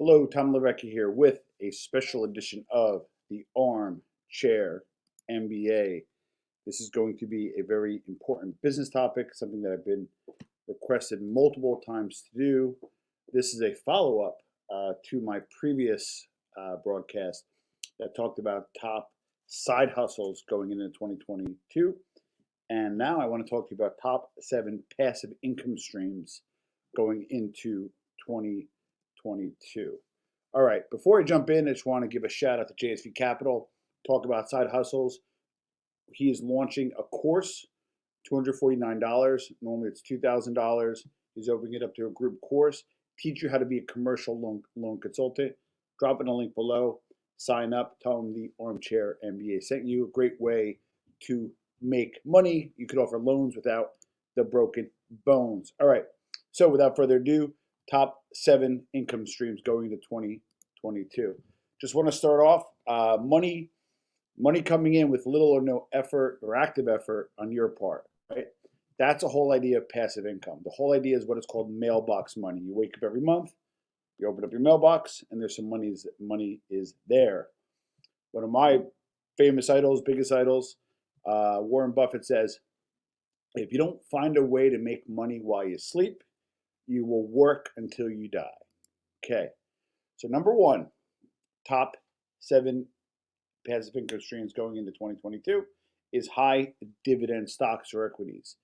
Hello, Tom Levecki here with a special edition of the Armchair MBA. This is going to be a very important business topic, something that I've been requested multiple times to do. This is a follow-up to my previous broadcast that talked about top side hustles going into 2022. And now I want to talk to you about top 7 passive income streams going into 2022. All right, before I jump in, I just want to give a shout out to JSV Capital, talk about side hustles. He is launching a course, $249. Normally it's $2,000. He's opening it up to a group course, teach you how to be a commercial loan consultant. Drop in a link below, sign up, tell him the Armchair MBA sent you. A great way to make money. You could offer loans without the broken bones. All right, so without further ado, top 7 income streams going to 2022. Just want to start off, money coming in with little or no effort or active effort on your part, right? That's a whole idea of passive income. The whole idea is what is called mailbox money. You wake up every month, you open up your mailbox, and there's some money is there. One of my famous idols, biggest idols, Warren Buffett says, if you don't find a way to make money while you sleep, you will work until you die. Okay, so number 1, top 7 passive income streams going into 2022 is high dividend stocks or equities.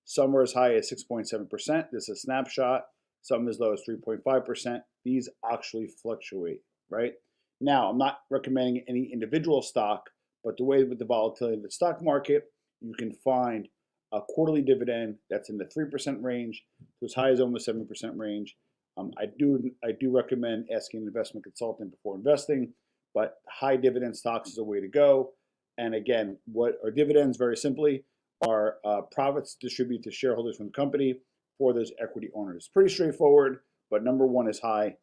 Some are as high as 6.7%. This is a snapshot. Some as low as 3.5%. These actually fluctuate, right? Now, I'm not recommending any individual stock, but the way with the volatility of the stock market, you can find a quarterly dividend that's in the 3% range to as high as almost 7% range. I do recommend asking an investment consultant before investing, but high dividend stocks is a way to go. And again, what are dividends? Very simply, are profits distributed to shareholders from the company for those equity owners. Pretty straightforward, but number 1 is high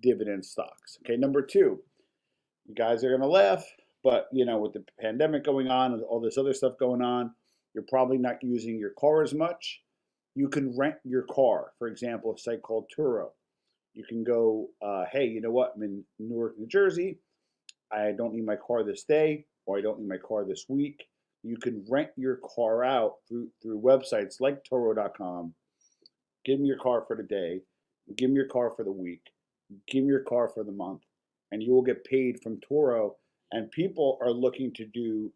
dividend stocks. Okay, number 2, you guys are gonna laugh, but with the pandemic going on and all this other stuff going on, you're probably not using your car as much. You can rent your car. For example, a site called Turo. You can go, hey, you know what? I'm in Newark, New Jersey. I don't need my car this day, or I don't need my car this week. You can rent your car out through websites like Turo.com. Give me your car for the day. Give me your car for the week. Give me your car for the month. And you will get paid from Turo. And people are looking to do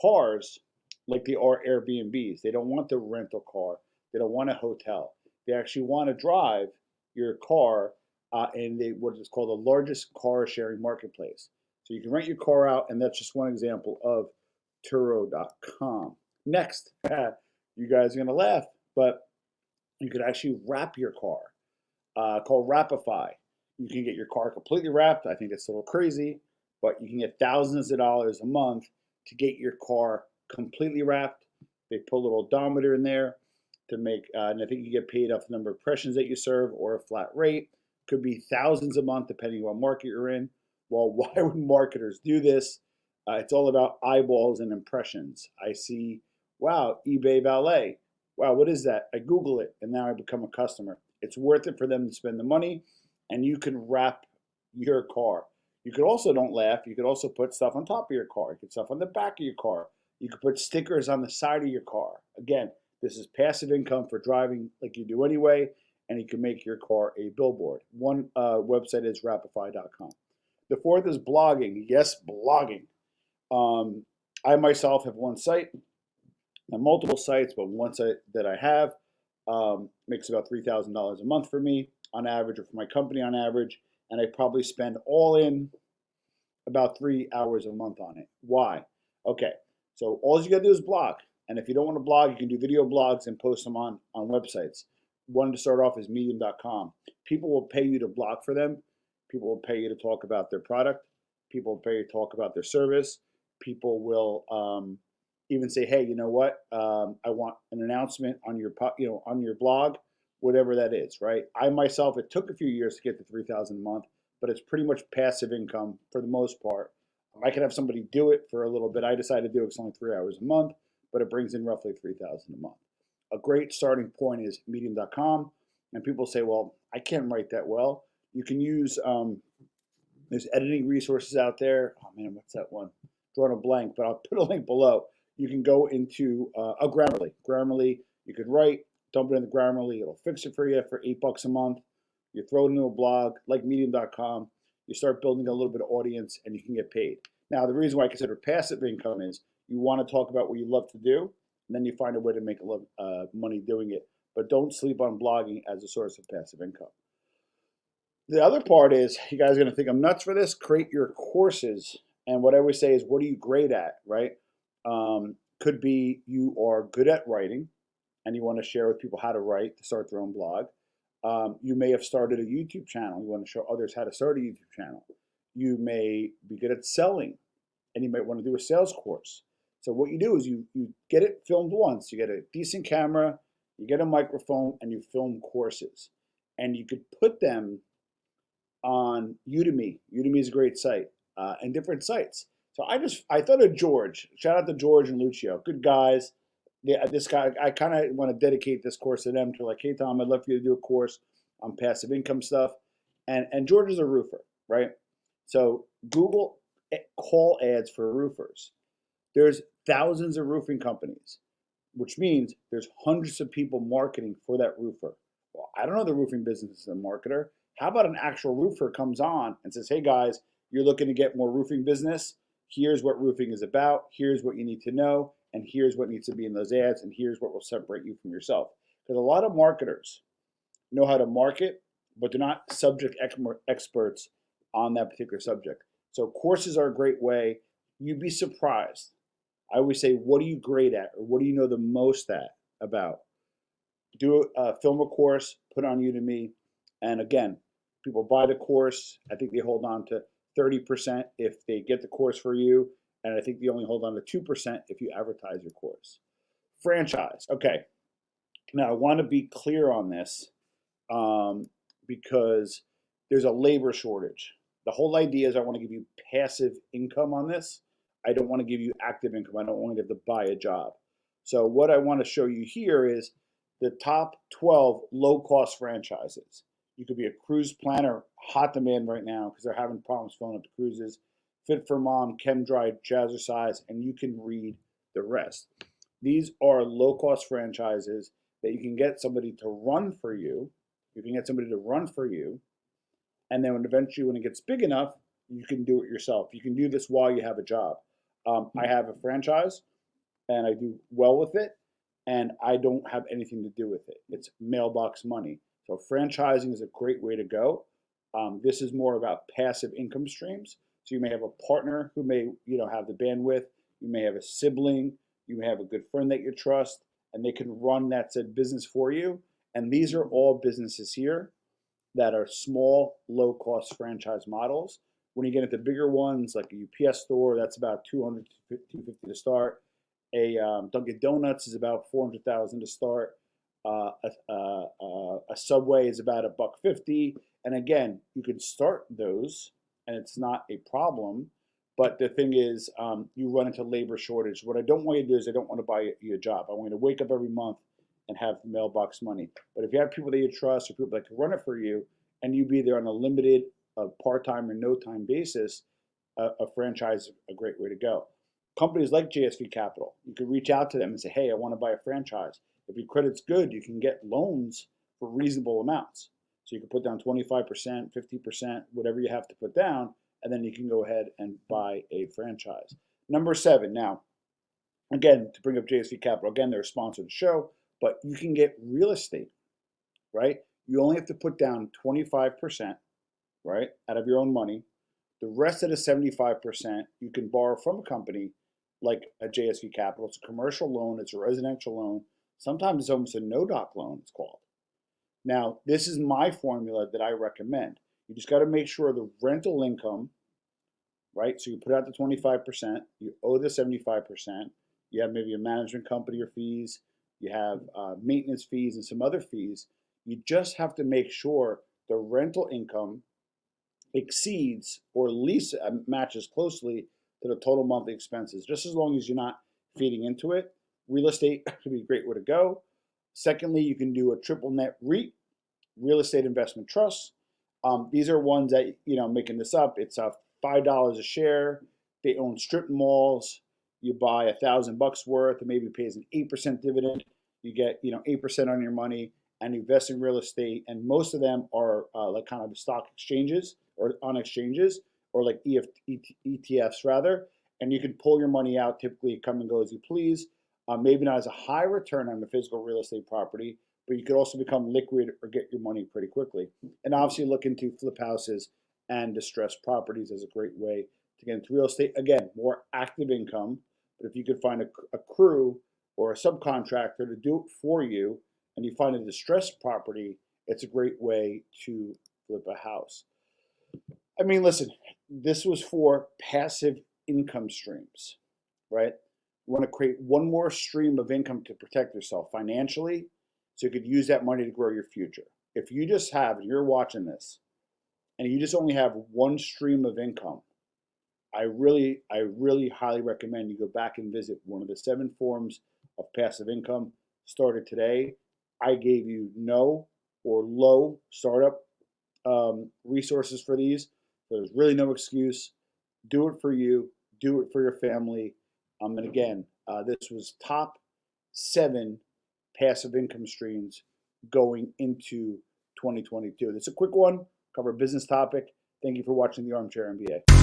cars like they are Airbnbs. They don't want the rental car. They don't want a hotel. They actually want to drive your car in what is called the largest car sharing marketplace. So you can rent your car out, and that's just one example of Turo.com. Next, you guys are going to laugh, but you could actually wrap your car, called Wrapify. You can get your car completely wrapped. I think it's a little crazy, but you can get thousands of dollars a month to get your car completely wrapped. They put a little odometer in there to make, and I think you get paid off the number of impressions that you serve or a flat rate. Could be thousands a month depending on what market you're in. Well, why would marketers do this? It's all about eyeballs and impressions. I see, wow, eBay Valet. Wow, what is that? I Google it, and now I become a customer. It's worth it for them to spend the money, and you can wrap your car. You could also, don't laugh, you could also put stuff on top of your car. You could stuff on the back of your car. You could put stickers on the side of your car. Again, this is passive income for driving like you do anyway, and you can make your car a billboard. One website is Rapify.com. The 4th is blogging. Yes, blogging. I myself have one site, not multiple sites, but one site that I have makes about $3,000 a month for me on average, or for my company on average, and I probably spend all in about 3 hours a month on it. Why? Okay, so all you gotta do is blog, and if you don't want to blog, you can do video blogs and post them on websites. One to start off is Medium.com. People will pay you to blog for them. People will pay you to talk about their product. People will pay you to talk about their service. People will even say, hey, you know what? I want an announcement on your on your blog, whatever that is, right? I myself, it took a few years to get to $3,000 a month, but it's pretty much passive income for the most part. I could have somebody do it for a little bit. I decided to do it. It's only 3 hours a month, but it brings in roughly $3,000 a month. A great starting point is Medium.com, and people say, well, I can't write that well. You can use, there's editing resources out there. Oh man, what's that one? Drawing a blank, but I'll put a link below. You can go into a Grammarly. Grammarly, you could write, dump it in the Grammarly. It'll fix it for you for $8 a month. You throw it into a blog like medium.com. You start building a little bit of audience and you can get paid. Now, the reason why I consider passive income is you want to talk about what you love to do, and then you find a way to make money doing it. But don't sleep on blogging as a source of passive income. The other part is, you guys are going to think I'm nuts for this, create your courses. And what I always say is, what are you great at, right? Could be you are good at writing and you want to share with people how to write to start their own blog. You may have started a YouTube channel. You want to show others how to start a YouTube channel. You may be good at selling and you might want to do a sales course. So what you do is you get it filmed once. You get a decent camera, you get a microphone, and you film courses. And you could put them on Udemy. Udemy is a great site, and different sites. So I thought of George. Shout out to George and Lucio, good guys. Yeah, this guy, I kind of want to dedicate this course to them. To like, hey Tom, I'd love for you to do a course on passive income stuff. And George is a roofer, right? So Google call ads for roofers. There's thousands of roofing companies, which means there's hundreds of people marketing for that roofer. Well, I don't know the roofing business as a marketer. How about an actual roofer comes on and says, hey guys, you're looking to get more roofing business. Here's what roofing is about. Here's what you need to know. And here's what needs to be in those ads. And here's what will separate you from yourself. Because a lot of marketers know how to market, but they're not subject experts on that particular subject. So courses are a great way. You'd be surprised. I always say, what are you great at? Or what do you know the most about? Film a course, put on Udemy. And again, people buy the course. I think they hold on to 30% if they get the course for you. And I think they only hold on to 2% if you advertise your course. Franchise. Okay. Now, I want to be clear on this because there's a labor shortage. The whole idea is I want to give you passive income on this. I don't want to give you active income. I don't want to have to buy a job. So what I want to show you here is the top 12 low-cost franchises. You could be a cruise planner, hot demand right now because they're having problems filling up the cruises. Fit for Mom, ChemDry, Jazzercise, and you can read the rest. These are low-cost franchises that you can get somebody to run for you. You can get somebody to run for you, and then eventually when it gets big enough, you can do it yourself. You can do this while you have a job. I have a franchise, and I do well with it, and I don't have anything to do with it. It's Mailbox Money. So franchising is a great way to go. This is more about passive income streams. So you may have a partner who may, have the bandwidth. You may have a sibling. You may have a good friend that you trust, and they can run that said business for you. And these are all businesses here that are small, low-cost franchise models. When you get into bigger ones, like a UPS store, that's about $200 to $250 to start. A Dunkin' Donuts is about $400,000 to start. A Subway is about $150. And again, you can start those, and it's not a problem. But the thing is, you run into labor shortage. What I don't want you to do is I don't want to buy you a job. I want you to wake up every month and have Mailbox Money. But if you have people that you trust or people that can run it for you, and you be there on a limited part-time or no-time basis, a franchise is a great way to go. Companies like JSV Capital, you can reach out to them and say, hey, I want to buy a franchise. If your credit's good, you can get loans for reasonable amounts. So you can put down 25%, 50%, whatever you have to put down, and then you can go ahead and buy a franchise. Number 7, now, again, to bring up JSV Capital, again, they're a sponsor of the show, but you can get real estate, right? You only have to put down 25%, right, out of your own money. The rest of the 75%, you can borrow from a company like a JSV Capital. It's a commercial loan. It's a residential loan. Sometimes it's almost a no-doc loan, it's called. Now, this is my formula that I recommend. You just got to make sure the rental income, right? So you put out the 25%, you owe the 75%, you have maybe a management company or fees, you have maintenance fees and some other fees. You just have to make sure the rental income exceeds or at least matches closely to the total monthly expenses, just as long as you're not feeding into it. Real estate could be a great way to go. Secondly, you can do a triple net REIT, real estate investment trust. These are ones that, making this up, it's $5 a share. They own strip malls. You buy $1,000 worth, and maybe pays an 8% dividend. You get 8% on your money, and you invest in real estate. And most of them are like kind of stock exchanges or on exchanges, or like ETFs rather. And you can pull your money out. Typically, come and go as you please. Maybe not as a high return on the physical real estate property, but you could also become liquid or get your money pretty quickly. And obviously, look into flip houses and distressed properties as a great way to get into real estate. Again, more active income. But if you could find a crew or a subcontractor to do it for you, and you find a distressed property, it's a great way to flip a house. I mean, listen, this was for passive income streams, right? You want to create one more stream of income to protect yourself financially, so you could use that money to grow your future. If you just have, and you're watching this, and you just only have one stream of income, I really highly recommend you go back and visit one of the 7 forms of passive income started today. I gave you no or low startup resources for these. So there's really no excuse. Do it for you. Do it for your family. And again, this was top 7 passive income streams going into 2022. It's a quick one, cover a business topic. Thank you for watching the Armchair MBA.